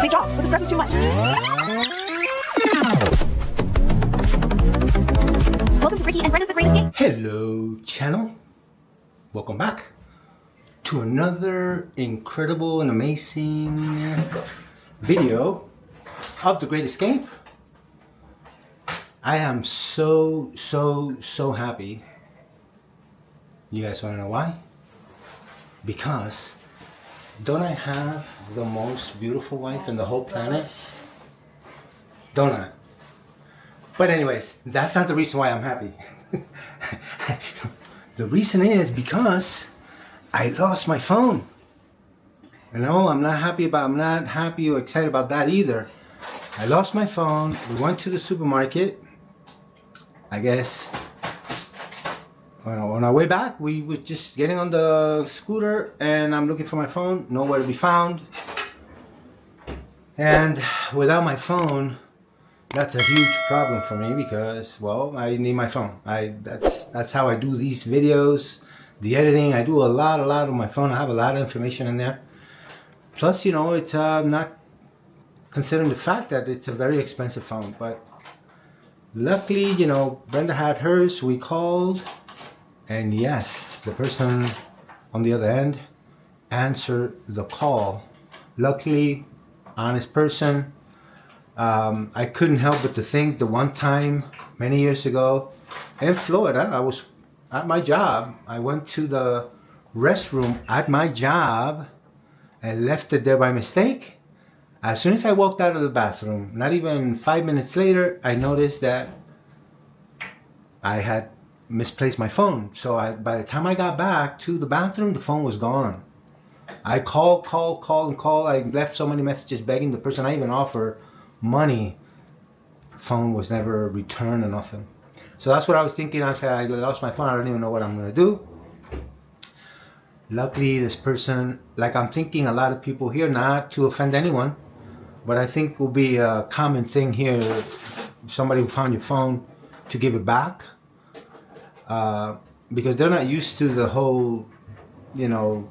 Take jobs, but the stress is too much. Welcome to Ricky and Brenda's The Great Escape. Hello channel, welcome back to another incredible and amazing video of The Great Escape. I am so happy. You guys want to know why? Because don't I have the most beautiful wife in the whole planet? Don't I? But anyways, that's not the reason why I'm happy. The reason is because I lost my phone. You know, I'm not happy or excited about that either. I lost my phone. We went to the supermarket. I guess on our way back, we were just getting on the scooter and I'm looking for my phone, nowhere to be found. And without my phone, that's a huge problem for me because, well, I need my phone. That's how I do these videos, the editing. I do a lot on my phone. I have a lot of information in there. Plus, you know, it's not considering the fact that it's a very expensive phone. But luckily, you know, Brenda had hers. We called, and yes, the person on the other end answered the call. Luckily, honest person. I couldn't help but to think the one time many years ago in Florida, I was at my job. I went to the restroom at my job and left it there by mistake. As soon as I walked out of the bathroom, not even 5 minutes later, I noticed that I had misplaced my phone. So by the time I got back to the bathroom, the phone was gone. I called. I left so many messages begging the person I even offered money. Phone was never returned or nothing. So that's what I was thinking. I said, I lost my phone. I don't even know what I'm going to do. Luckily, this person, like I'm thinking a lot of people here, not to offend anyone, but I think will be a common thing here. Somebody who found your phone to give it back. Because they're not used to the whole, you know,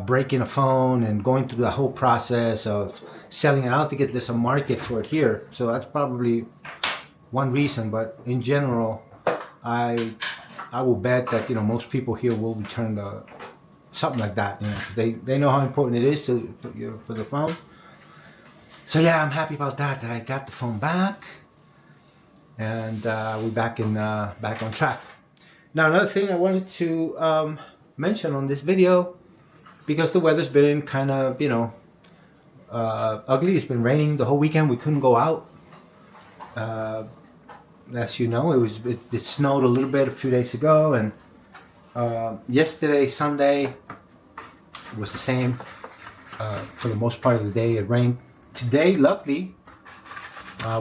breaking a phone and going through the whole process of selling it. I don't think there's a market for it here, so that's probably one reason. But in general, I will bet that, you know, most people here will return something like that. You know, they know how important it is for the phone. So yeah, I'm happy about that I got the phone back, and we're back on track. Now, another thing I wanted to mention on this video, because the weather's been kind of, you know, ugly. It's been raining the whole weekend. We couldn't go out. As you know, it snowed a little bit a few days ago, and yesterday, Sunday, was the same. For the most part of the day, it rained. Today, luckily,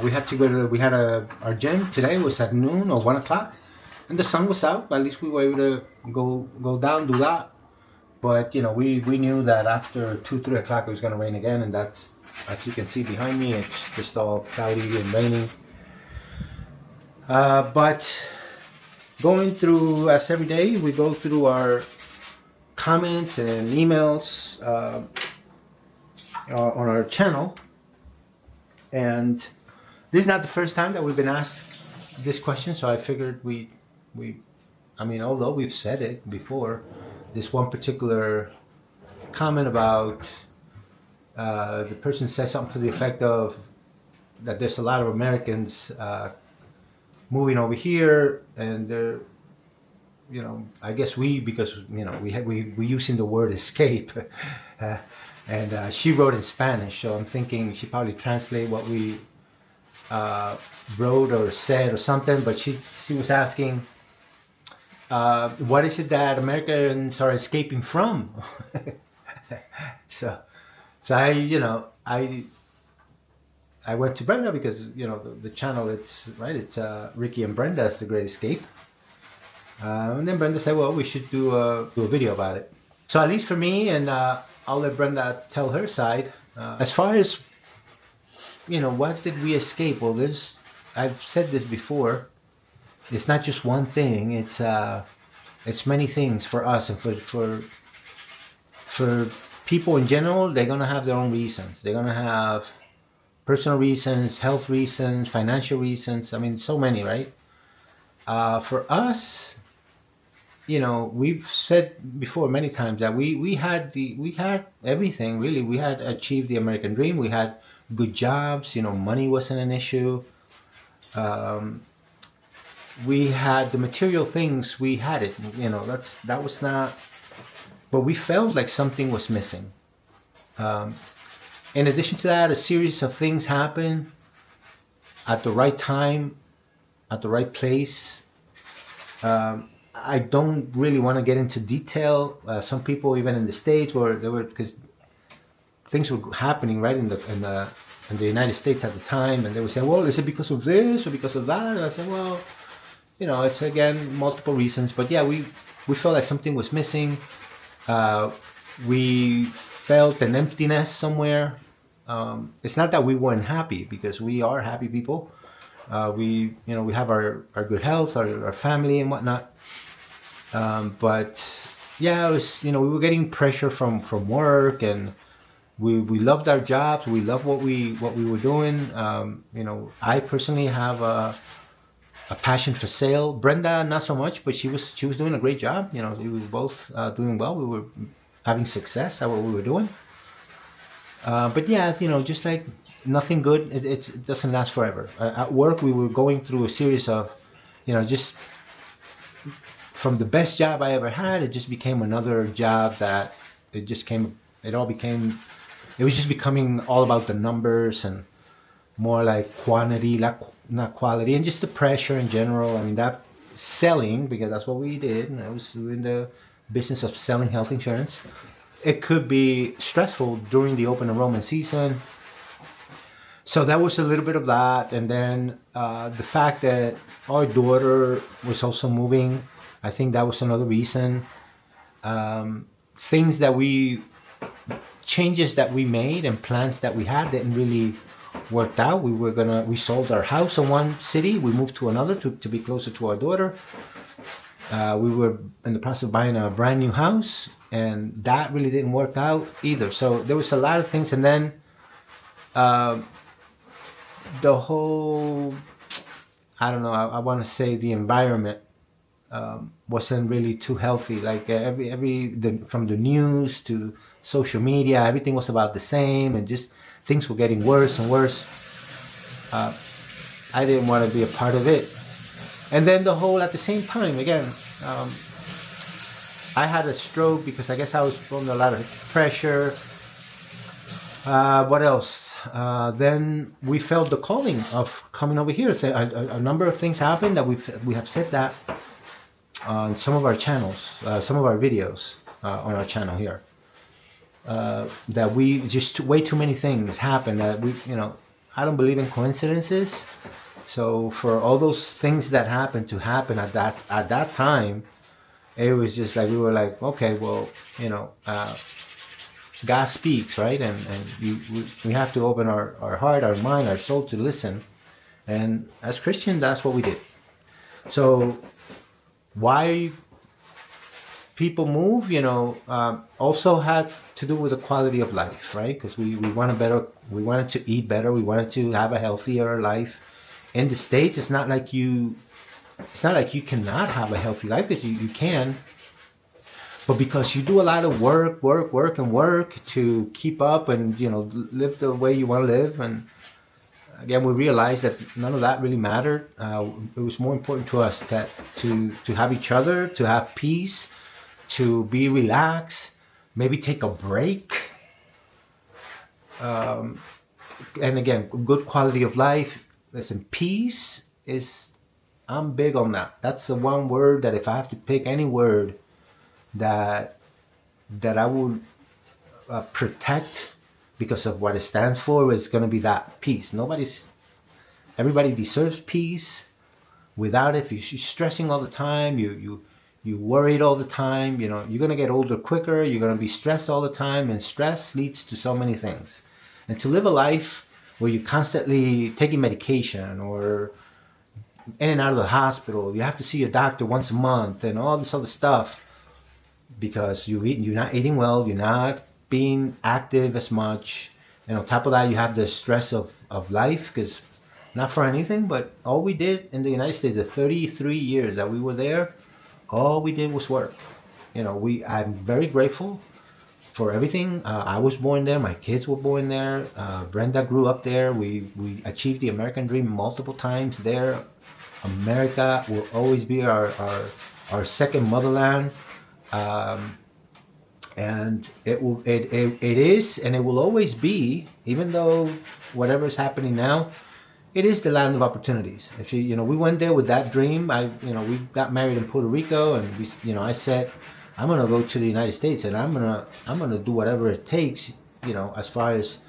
we had to go to our gym today was at noon or 1 o'clock, and the sun was out. At least we were able to go down, do that. But, you know, we knew that after 2-3 o'clock it was going to rain again, and that's, as you can see behind me, it's just all cloudy and raining. But going through, as every day, we go through our comments and emails on our channel, and this is not the first time that we've been asked this question, so I figured I mean, although we've said it before, this one particular comment about the person said something to the effect of that there's a lot of Americans moving over here, and they're, you know, I guess because, you know, we using the word escape, and she wrote in Spanish, so I'm thinking she probably translated what we wrote or said or something, but she was asking, what is it that Americans are escaping from? so I, you know, I went to Brenda because, you know, the channel, it's Ricky and Brenda's The Great Escape. And then Brenda said, well, we should do a video about it. So at least for me, and I'll let Brenda tell her side. As far as, you know, what did we escape? Well, I've said this before. It's not just one thing. It's many things for us and for people in general, they're gonna have their own reasons. They're gonna have personal reasons, health reasons, financial reasons. I mean, so many, right? For us, we've said before many times that we had everything really. We had achieved the American dream. We had good jobs. Money wasn't an issue. We had the material things. We had it. That was not. But we felt like something was missing. In addition to that, a series of things happened at the right time, at the right place. I don't really want to get into detail. Some people, even in the States, because things were happening right in the United States at the time, and they would say, "Well, is it because of this or because of that?" And I said, "Well, it's again multiple reasons, but yeah, we felt like something was missing. We felt an emptiness somewhere. It's not that we weren't happy, because we are happy people. We have our good health, our family and whatnot. But yeah, it was, we were getting pressure from work, and we loved our jobs. We loved what we were doing. I personally have a passion for sale. Brenda, not so much, but she was doing a great job. We were both doing well. We were having success at what we were doing. But yeah, just like nothing good, it doesn't last forever. At work, we were going through a series of, just from the best job I ever had, it just became another job that it was just becoming all about the numbers and more like quantity, not quality, and just the pressure in general. I mean, that selling, because that's what we did, and I was in the business of selling health insurance. It could be stressful during the open enrollment season. So that was a little bit of that. And then the fact that our daughter was also moving, I think that was another reason. Changes that we made and plans that we had didn't really work out. We sold our house in one city. We moved to another to be closer to our daughter. We were in the process of buying a brand new house, and that really didn't work out either. So there was a lot of things. And then the whole, I don't know, I want to say the environment wasn't really too healthy. Like from the news to social media, everything was about the same, and just things were getting worse and worse. I didn't want to be a part of it. And then at the same time, again, I had a stroke because I guess I was under a lot of pressure. What else? Then we felt the calling of coming over here. So a number of things happened that we have said that on some of our channels, some of our videos on our channel here. That we just way too many things happened that I don't believe in coincidences. So for all those things that happened to happen at that time, it was just like we were like, okay, well, God speaks, right? And we have to open our heart, our mind, our soul to listen. And as Christians, that's what we did. So why people move, also had to do with the quality of life, right? Because we wanted to eat better, we wanted to have a healthier life. In the States, it's not like you cannot have a healthy life, because you can. But because you do a lot of work to keep up and live the way you want to live, and again we realized that none of that really mattered. It was more important to us that to have each other, to have peace, to be relaxed, maybe take a break. And again, good quality of life. Listen, peace I'm big on that. That's the one word that if I have to pick any word that I would protect because of what it stands for, is going to be that peace. Everybody deserves peace. Without it, if you're stressing all the time, you worried all the time, you're going to get older quicker, you're going to be stressed all the time, and stress leads to so many things. And to live a life where you're constantly taking medication or in and out of the hospital, you have to see your doctor once a month and all this other stuff because you're not eating well, you're not being active as much. And on top of that, you have the stress of life, because not for anything, but all we did in the United States, the 33 years that we were there, all we did was work. I'm very grateful for everything. I was born there. My kids were born there. Brenda grew up there. We achieved the American dream multiple times there. America will always be our second motherland. And it is, and it will always be, even though whatever is happening now, it is the land of opportunities. If we went there with that dream. We got married in Puerto Rico, and I said, I'm gonna go to the United States, and I'm gonna do whatever it takes, as far as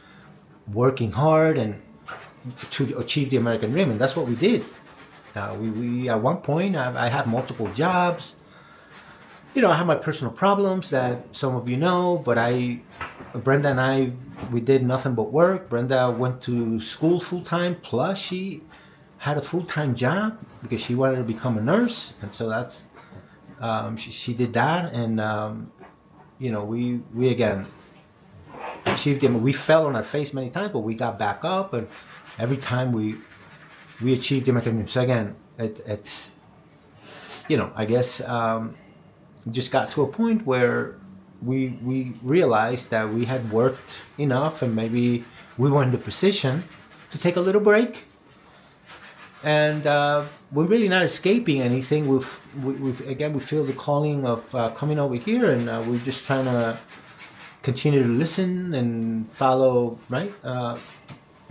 working hard and to achieve the American dream, and that's what we did. We at one point, I had multiple jobs. I have my personal problems that some of you know, but Brenda and I, we did nothing but work. Brenda went to school full time, plus she had a full time job because she wanted to become a nurse, and so that's she did that, and we again achieved it. We fell on our face many times, but we got back up, and every time we achieved the American dream. So again, it's I guess. Just got to a point where we realized that we had worked enough, and maybe we were in the position to take a little break. And we're really not escaping anything. We feel the calling of coming over here, and we're just trying to continue to listen and follow, right?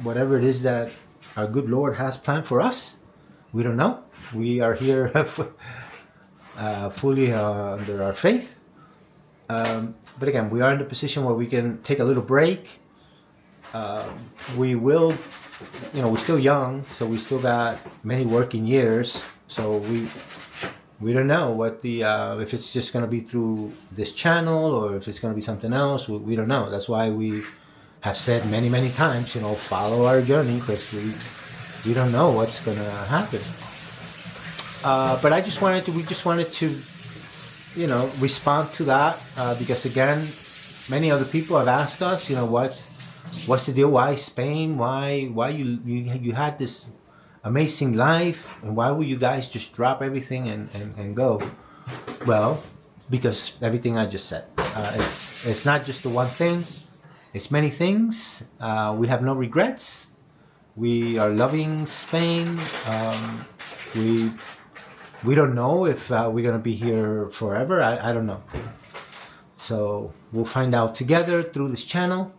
Whatever it is that our good Lord has planned for us. We don't know. We are here fully under our faith. But again, we are in the position where we can take a little break. We will, we're still young, so we still got many working years. So we don't know what if it's just going to be through this channel or if it's going to be something else. We don't know. That's why we have said many, many times, follow our journey, because we don't know what's going to happen. But we just wanted to, respond to that, because again, many other people have asked us, what's the deal? Why Spain? Why you had this amazing life, and why would you guys just drop everything and go? Well, because everything I just said. It's not just the one thing. It's many things. We have no regrets. We are loving Spain. We don't know if we're going to be here forever. I don't know. So we'll find out together through this channel.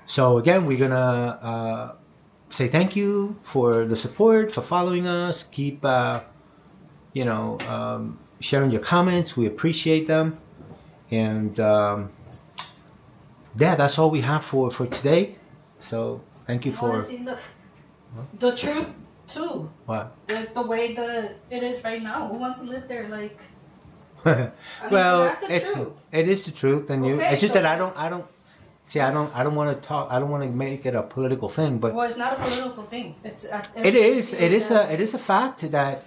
So again, we're going to say thank you for the support, for following us. Keep, sharing your comments. We appreciate them. And that's all we have for today. So thank you for... The truth too. What? The way that it is right now. Who wants to live there? Like, well, that's the truth. It is the truth, and Okay, it's just that I don't want to talk. I don't want to make it a political thing, but well, it's not a political thing. it is a fact that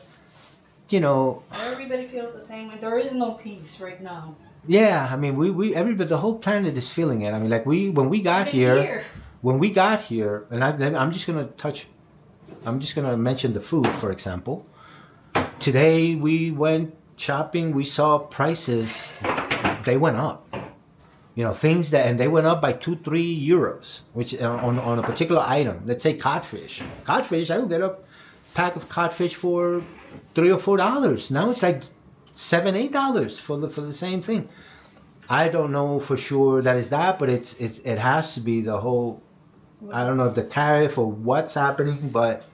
everybody feels the same way. There is no peace right now. Yeah, I mean, everybody, the whole planet is feeling it. I mean, like when we got here, and I'm just gonna mention the food, for example. Today we went shopping. We saw prices; they went up. And they went up by 2-3 euros, which on a particular item. Let's say codfish. I would get a pack of codfish for $3 or $4. Now it's like $7-8 for the same thing. I don't know for sure that is that, but it has to be the whole. I don't know if the tariff or what's happening, but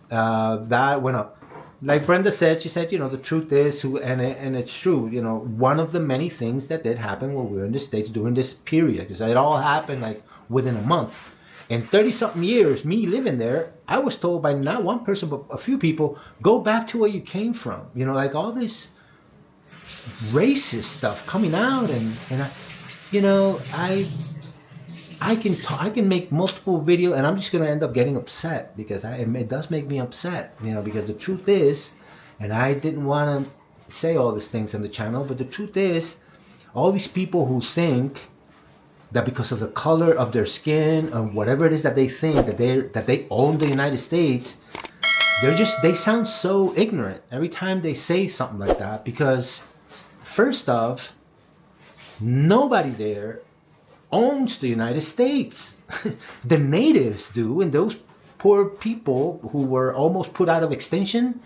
that went up. Like Brenda said, she said, the truth is, and it's true. One of the many things that did happen when we were in the States during this period, because it all happened like within a month. In 30-something years, me living there, I was told by not one person, but a few people, go back to where you came from. Like all this racist stuff coming out, and I can make multiple videos, and I'm just gonna end up getting upset because it does make me upset, because the truth is, and I didn't want to say all these things on the channel, but the truth is, all these people who think that because of the color of their skin or whatever it is that they think that they own the United States, they sound so ignorant every time they say something like that, because first off, nobody there owns the United States. The natives do, and those poor people who were almost put out of extinction,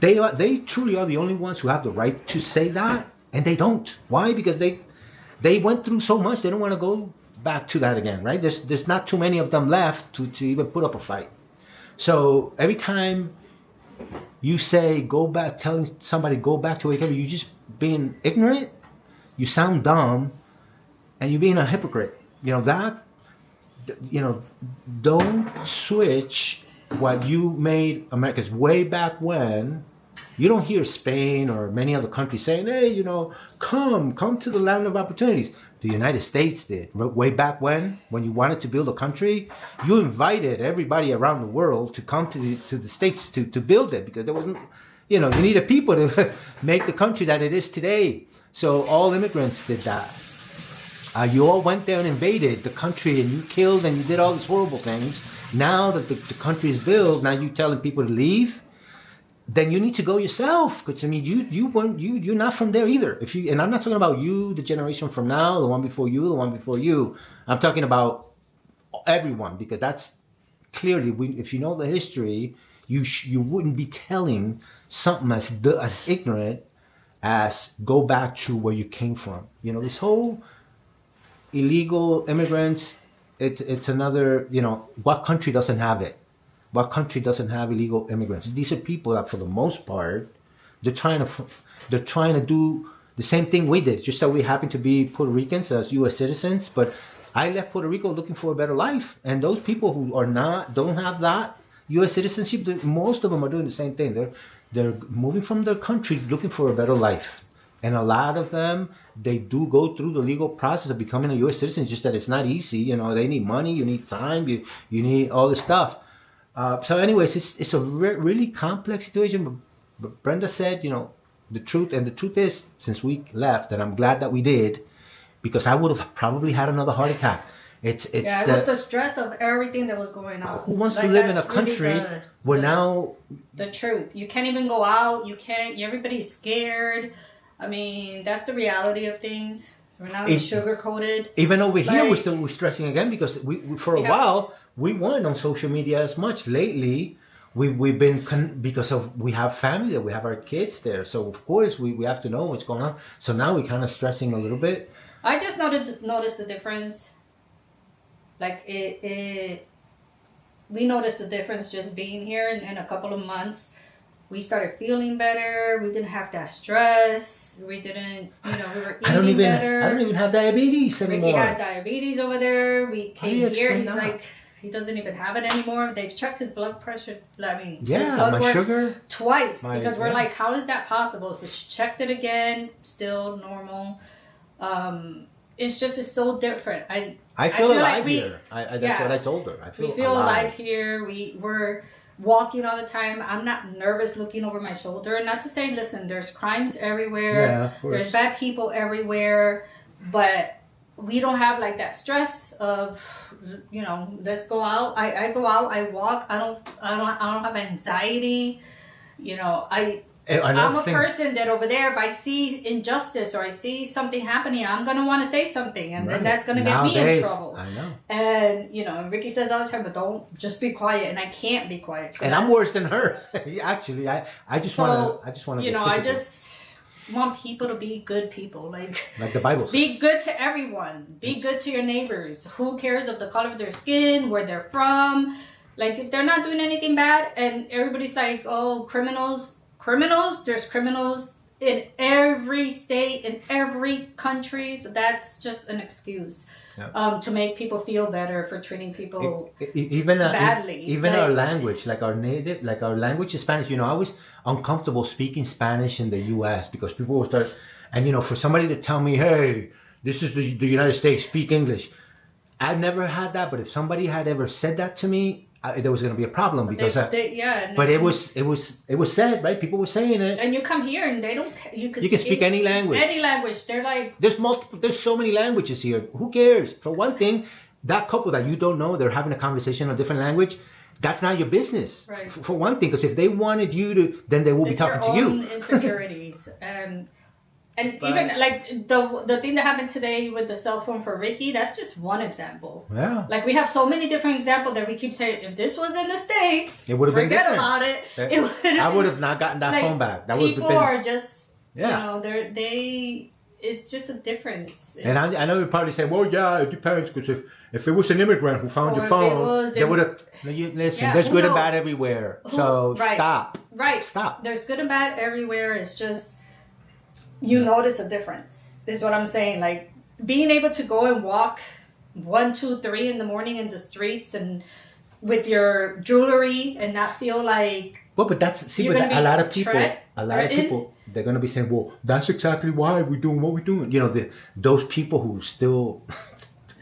they truly are the only ones who have the right to say that, and they don't. Why? Because they went through so much, they don't want to go back to that again, right? There's not too many of them left to even put up a fight. So every time you say telling somebody go back to whatever, you're just being ignorant, you sound dumb, and you're being a hypocrite. Don't switch what you made America's way back when. You don't hear Spain or many other countries saying, hey, come to the land of opportunities. The United States did. Way back when you wanted to build a country, you invited everybody around the world to come to the States to build it, because there wasn't, you needed people to make the country that it is today. So all immigrants did that. You all went there and invaded the country, and you killed and you did all these horrible things. Now that the country is built, now you're telling people to leave. Then you need to go yourself, because you're not from there either. And I'm not talking about you, the generation from now, the one before you, the one before you. I'm talking about everyone, because that's clearly, if you know the history, you wouldn't be telling something as ignorant as go back to where you came from. This whole illegal immigrants, it's another. What country doesn't have it? What country doesn't have illegal immigrants? These are people that, for the most part, they're trying to do the same thing we did. Just that we happen to be Puerto Ricans as U.S. citizens. But I left Puerto Rico looking for a better life, and those people who don't have that U.S. citizenship, most of them are doing the same thing. They're moving from their country looking for a better life, and a lot of them, they do go through the legal process of becoming a U.S. citizen. It's just that it's not easy. They need money, you need time, you need all this stuff. So anyways, it's a really complex situation. But Brenda said, the truth. And the truth is, since we left, and I'm glad that we did, because I would have probably had another heart attack. It was the stress of everything that was going on. Who wants to live in a country where now... The truth. You can't even go out. You can't... Everybody's scared. I mean, that's the reality of things. So we're not sugar-coated. Even over here, we're stressing again, because we for a while... We weren't on social media as much. Lately, we've been, because we have family there, we have our kids there. So, of course, we have to know what's going on. So now we're kind of stressing a little bit. I just noticed the difference. Like, we noticed the difference just being here in a couple of months. We started feeling better. We didn't have that stress. We didn't, we were eating better. I don't even have diabetes anymore. Ricky had diabetes over there. We came here. He's like... He doesn't even have it anymore. They've checked his blood pressure. His blood work sugar twice, because we're like, how is that possible? So she checked it again, still normal. It's so different. I feel alive here. That's what I told her. We feel alive here. We're walking all the time. I'm not nervous looking over my shoulder. Not to say, listen, there's crimes everywhere. Yeah, of course. There's bad people everywhere, but we don't have like that stress of, let's go out. I go out, I walk. I don't have anxiety. I'm a person that over there, if I see injustice or I see something happening, I'm going to want to say something, and then that's going to get me in trouble. I know. And, Ricky says all the time, but don't just be quiet, and I can't be quiet. So and I'm worse than her. Actually, I just want to I just want people to be good people, like the Bible says. Be good to everyone. Be good to your neighbors. Who cares of the color of their skin, where they're from? Like, if they're not doing anything bad, and everybody's like, oh, criminals. There's criminals in every state, in every country. So that's just an excuse to make people feel better for treating people badly. Even our language, like our language is Spanish. I was uncomfortable speaking Spanish in the U.S. because people will start, and for somebody to tell me, hey, this is the United States, speak English. I never had that, but if somebody had ever said that to me, there was going to be a problem because but it was said, right? People were saying it. And you come here and they don't. You can speak any language. Any language. They're like, there's so many languages here. Who cares? For one thing, that couple that you don't know, they're having a conversation in a different language. That's not your business. Right. For one thing, because if they wanted you to, then they will be talking to you. Insecurities and even like the thing that happened today with the cell phone for Ricky, that's just one example. Yeah. Like we have so many different examples that we keep saying, if this was in the States, it would have been different. Forget about it. I would have not gotten that phone back. That would have people been. Are just, you know, it's just a difference. And I know you probably say, well, yeah, it depends, because if it was an immigrant who found your phone, they would have. Listen, there's good and bad everywhere. So stop. Right. Stop. There's good and bad everywhere. It's just you notice a difference. Is what I'm saying. Like being able to go and walk 1, 2, 3 in the morning in the streets and with your jewelry and not feel like. Well, but that's a lot of people. They're going to be saying, well, that's exactly why we're doing what we're doing. You know, those people who still,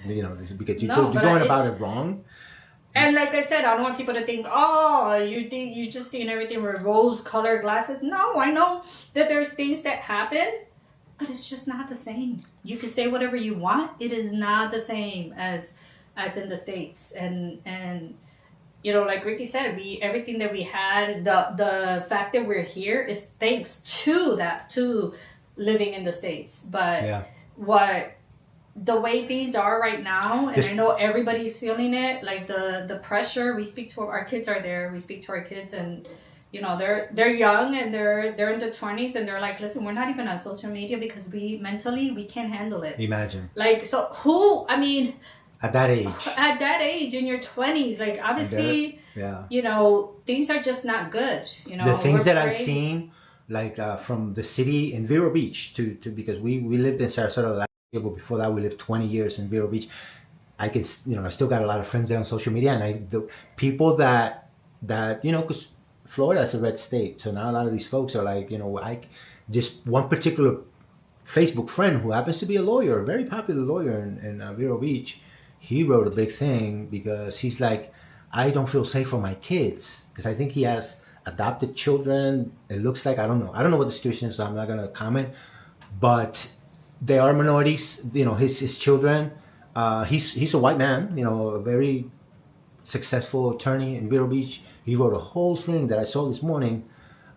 you know, this is because you're going about it wrong. And like I said, I don't want people to think, oh, you just seeing everything with rose-colored glasses. No, I know that there's things that happen, but it's just not the same. You can say whatever you want. It is not the same as in the States. And you know, like Ricky said, everything that we had, the fact that we're here is thanks to living in the States. But the way things are right now, and I know everybody's feeling it, like the pressure. We speak to our kids are there. We speak to our kids, and you know they're young and they're in their 20s, and they're like, listen, we're not even on social media because we can't handle it. Imagine. Like so, at that age in your 20s, like obviously, you know, things are just not good. You know, the things that I've seen, like from the city in Vero Beach to because we lived in Sarasota last year, but before that we lived 20 years in Vero Beach. I still got a lot of friends there on social media, and the people that you know, because Florida is a red state, so now a lot of these folks are like, you know, just one particular Facebook friend who happens to be a lawyer, a very popular lawyer in Vero Beach. He wrote a big thing because he's like, I don't feel safe for my kids, because I think he has adopted children. It looks like, I don't know what the situation is, so I'm not going to comment, but they are minorities. You know, his children, he's a white man, you know, a very successful attorney in Vero Beach. He wrote a whole thing that I saw this morning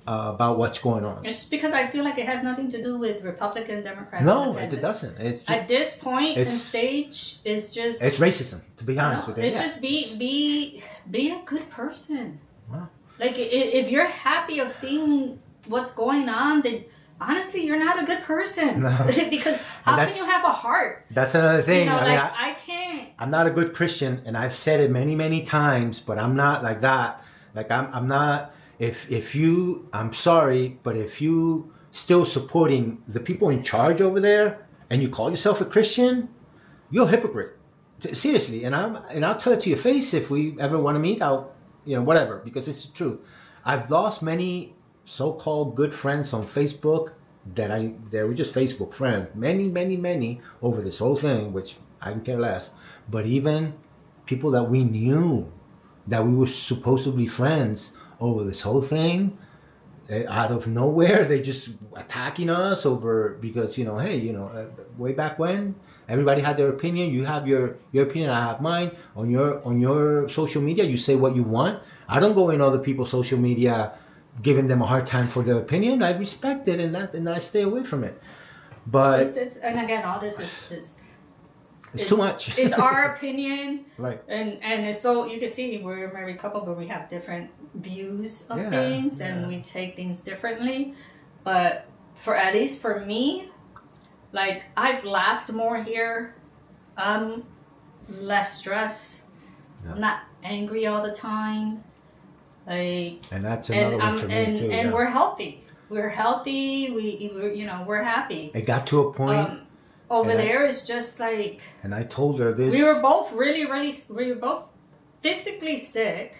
about what's going on. It's because I feel like it has nothing to do with Republican, Democrats. No, it doesn't. It's just, at this point and stage, it's just... It's racism, to be honest with you. It's just be a good person. Wow. Like, if you're happy of seeing what's going on, then honestly, you're not a good person. No. Because how can you have a heart? That's another thing. You know, I can't... I'm not a good Christian, and I've said it many, many times, but I'm not like that. Like, I'm not... If you, I'm sorry, but if you still supporting the people in charge over there and you call yourself a Christian, you're a hypocrite. Seriously, and I'll tell it to your face if we ever want to meet. I'll, you know, whatever, because it's the truth. I've lost many so-called good friends on Facebook they were just Facebook friends. Many over this whole thing, which I can care less. But even people that we knew, that we were supposed to be friends, over this whole thing, out of nowhere, they just attacking us over, because, you know, hey, you know, way back when, everybody had their opinion. You have your opinion, I have mine. On your social media, you say what you want. I don't go in other people's social media giving them a hard time for their opinion. I respect it, and I stay away from it. But and again, all this is it's too much. It's our opinion, right? And it's so you can see we're a married couple, but we have different views of things, and we take things differently. But at least for me, like I've laughed more here. I'm less stressed. Yeah. I'm not angry all the time. Like, and that's another one for me too. And we're healthy. We're healthy. We're you know, we're happy. It got to a point. Over there is just like... And I told her this... We were both we were both physically sick.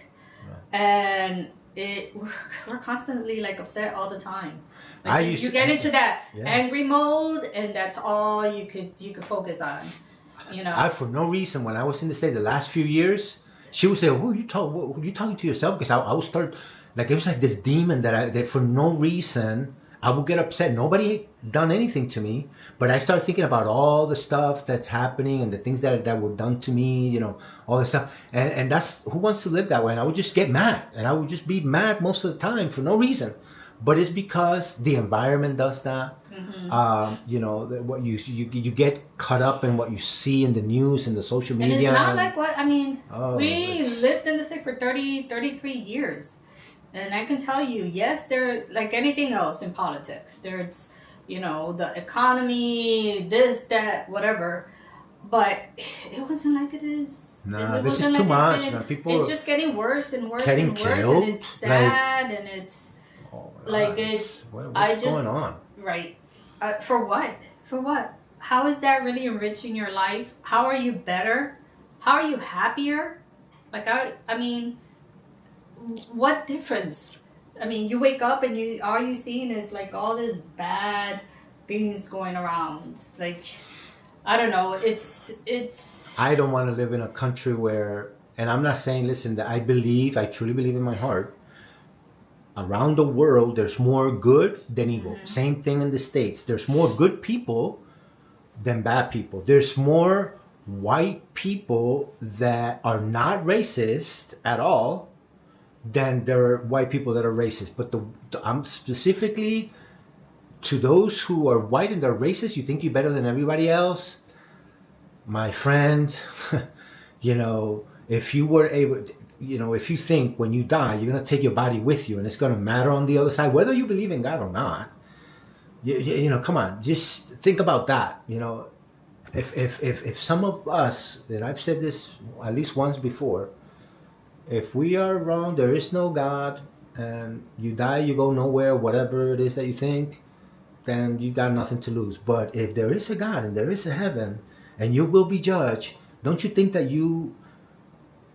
Right. And we're constantly like upset all the time. Like you get into that angry mode, and that's all you could focus on. You know? For no reason, when I was in the States the last few years, She would say, "Who you talk? Who you talking to yourself?" Because I would start like it was like this demon that for no reason I would get upset. Nobody done anything to me, but I started thinking about all the stuff that's happening and the things that were done to me. You know, all this stuff, and that's who wants to live that way. And I would just get mad, and I would just be mad most of the time for no reason. But it's because the environment does that. You know, what you get caught up in what you see in the news and the social media. And it's not like what, I mean, Oh, we lived in the state for 33 years. And I can tell you, yes, there, like anything else in politics, there's, you know, the economy, this, that, whatever. But it wasn't like it is. Nah, It this is wasn't too like much. it's been- Man. People it's just getting worse and worse getting and worse. killed? And it's sad and it's Oh my like, God. it's, What's going on? Right. For what? For what? How is that really enriching your life? How are you better? How are you happier? Like, I mean, what difference? I mean, you wake up and all you seeing is like all this bad things going around. Like, I don't know. It's. I don't want to live in a country where, and I'm not saying, listen, that I truly believe in my heart. Around the world, there's more good than evil. Same thing in the States. There's more good people than bad people. There's more white people that are not racist at all than there are white people that are racist. But I'm specifically to those who are white and they're racist. You think you're better than everybody else, my friend. You know, if you were able. You know, if you think when you die, you're going to take your body with you and it's going to matter on the other side, whether you believe in God or not, you know, come on, just think about that. You know, if some of us, and I've said this at least once before, if we are wrong, there is no God, and you die, you go nowhere, whatever it is that you think, then you got nothing to lose. But if there is a God and there is a heaven and you will be judged, don't you think that you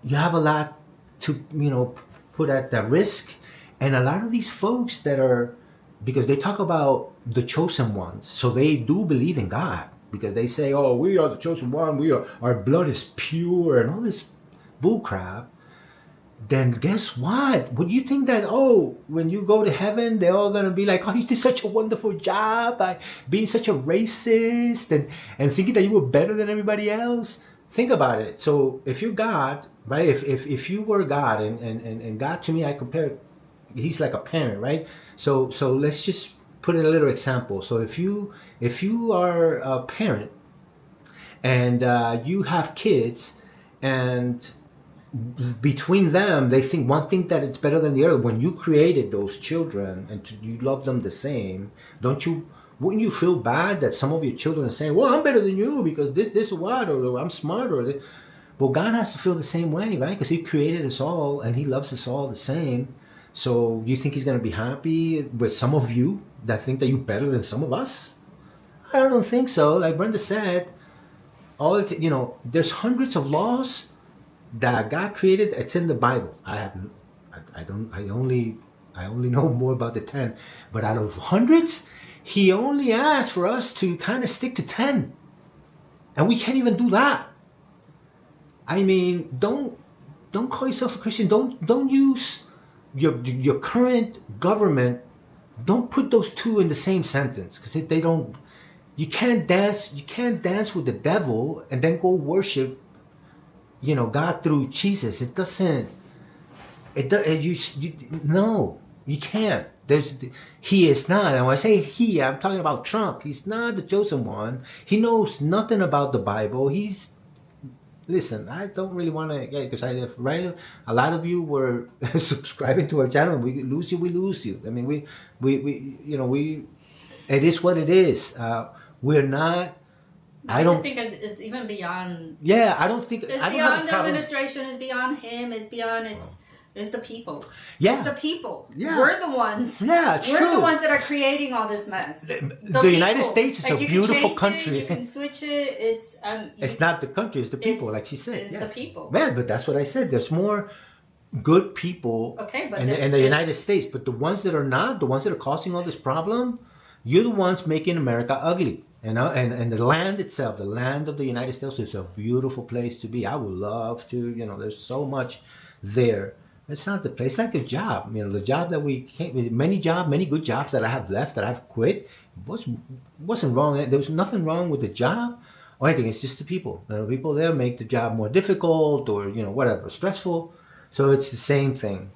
have a lot to, you know, put at that risk? And a lot of these folks that are, because they talk about the chosen ones, so they do believe in God because they say, oh, we are the chosen one, our blood is pure and all this bull crap. Then guess what? Would you think that, oh, when you go to heaven, they're all going to be like, oh, you did such a wonderful job by being such a racist and thinking that you were better than everybody else? Think about it. So if you're God, right? If you were God and God, to me, I compare, he's like a parent, right? So let's just put in a little example. So if you are a parent and you have kids, and between them they think one thing that it's better than the other. When you created those children and you love them the same, wouldn't you feel bad that some of your children are saying, well, I'm better than you because this what, or I'm smarter? Well, God has to feel the same way, right? Because he created us all and he loves us all the same. So you think he's going to be happy with some of you that think that you're better than some of us? I don't think so. Like Brenda said, there's hundreds of laws that God created. It's in the Bible. I only know more about the 10, but out of hundreds, he only asked for us to kind of stick to 10, and we can't even do that. I mean, don't call yourself a Christian. Don't use your current government. Don't put those two in the same sentence, because they don't. You can't dance with the devil and then go worship, God through Jesus. It doesn't. No, you can't. He is not. And when I say he, I'm talking about Trump. He's not the chosen one. He knows nothing about the Bible. Listen, I don't really want to, because a lot of you were subscribing to our channel. We lose you. I mean, it is what it is. We're not. I just think it's even beyond. Yeah, I don't think it's I don't beyond have the administration. It's beyond him. It's beyond it's the people. Yeah, it's the people. Yeah, we're the ones. Yeah, it's we're true. The ones that are creating all this mess. The United States is a beautiful country. You can switch it. It's not the country. It's the people, like she said. It's the people. Man, but that's what I said. There's more good people in the United States, but the ones that are not, the ones that are causing all this problem, you're the ones making America ugly. And the land itself, the land of the United States, is a beautiful place to be. I would love to, there's so much there. It's not the place, it's like a job. The job that we can't, many good jobs that I have left, that I've quit, wasn't wrong. There was nothing wrong with the job or anything. It's just the people. The people there make the job more difficult or, whatever, stressful. So it's the same thing.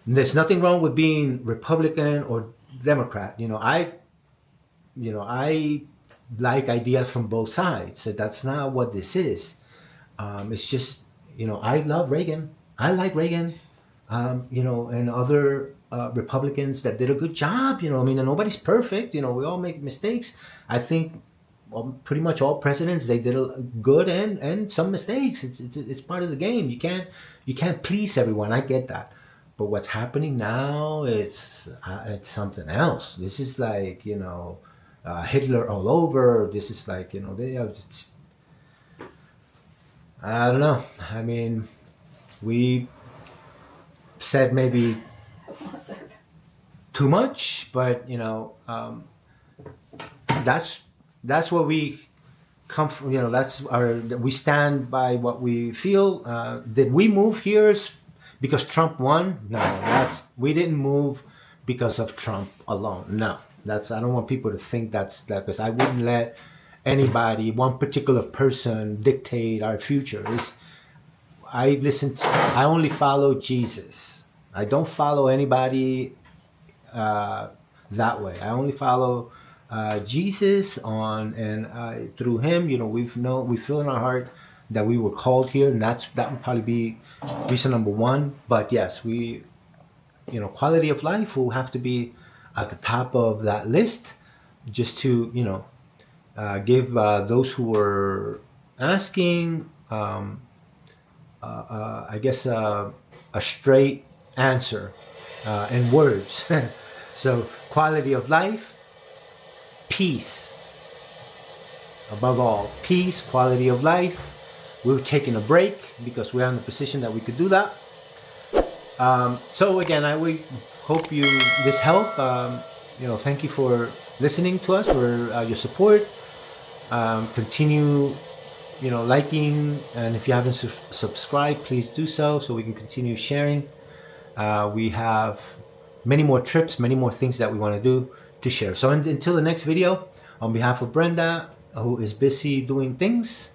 And there's nothing wrong with being Republican or Democrat. I like ideas from both sides. So that's not what this is. It's just, I love Reagan. I like Reagan, and other Republicans that did a good job. And nobody's perfect. We all make mistakes. I think pretty much all presidents, they did a good and some mistakes. It's part of the game. You can't please everyone. I get that. But what's happening now, it's something else. This is like, Hitler all over. This is like, they are just, I don't know. I mean, we said maybe too much, but that's where we come from. We stand by what we feel. Did we move here because Trump won? No, we didn't move because of Trump alone. No, I don't want people to think that's that, because I wouldn't let anybody, one particular person, dictate our future. I only follow Jesus. I don't follow anybody that way. I only follow Jesus and through him, we feel in our heart that we were called here, and that would probably be reason number one. But yes, quality of life will have to be at the top of that list, just to give those who were asking, I guess, a straight answer in words. So quality of life, peace, above all, peace, quality of life. We're taking a break because we're in the position that we could do that. So again, we hope this helped. Thank you for listening to us, for your support. Continue, liking, and if you haven't subscribed, please do so we can continue sharing. We have many more trips, many more things that we want to do to share. So until the next video, on behalf of Brenda, who is busy doing things,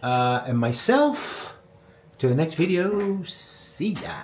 and myself, to the next video, see ya.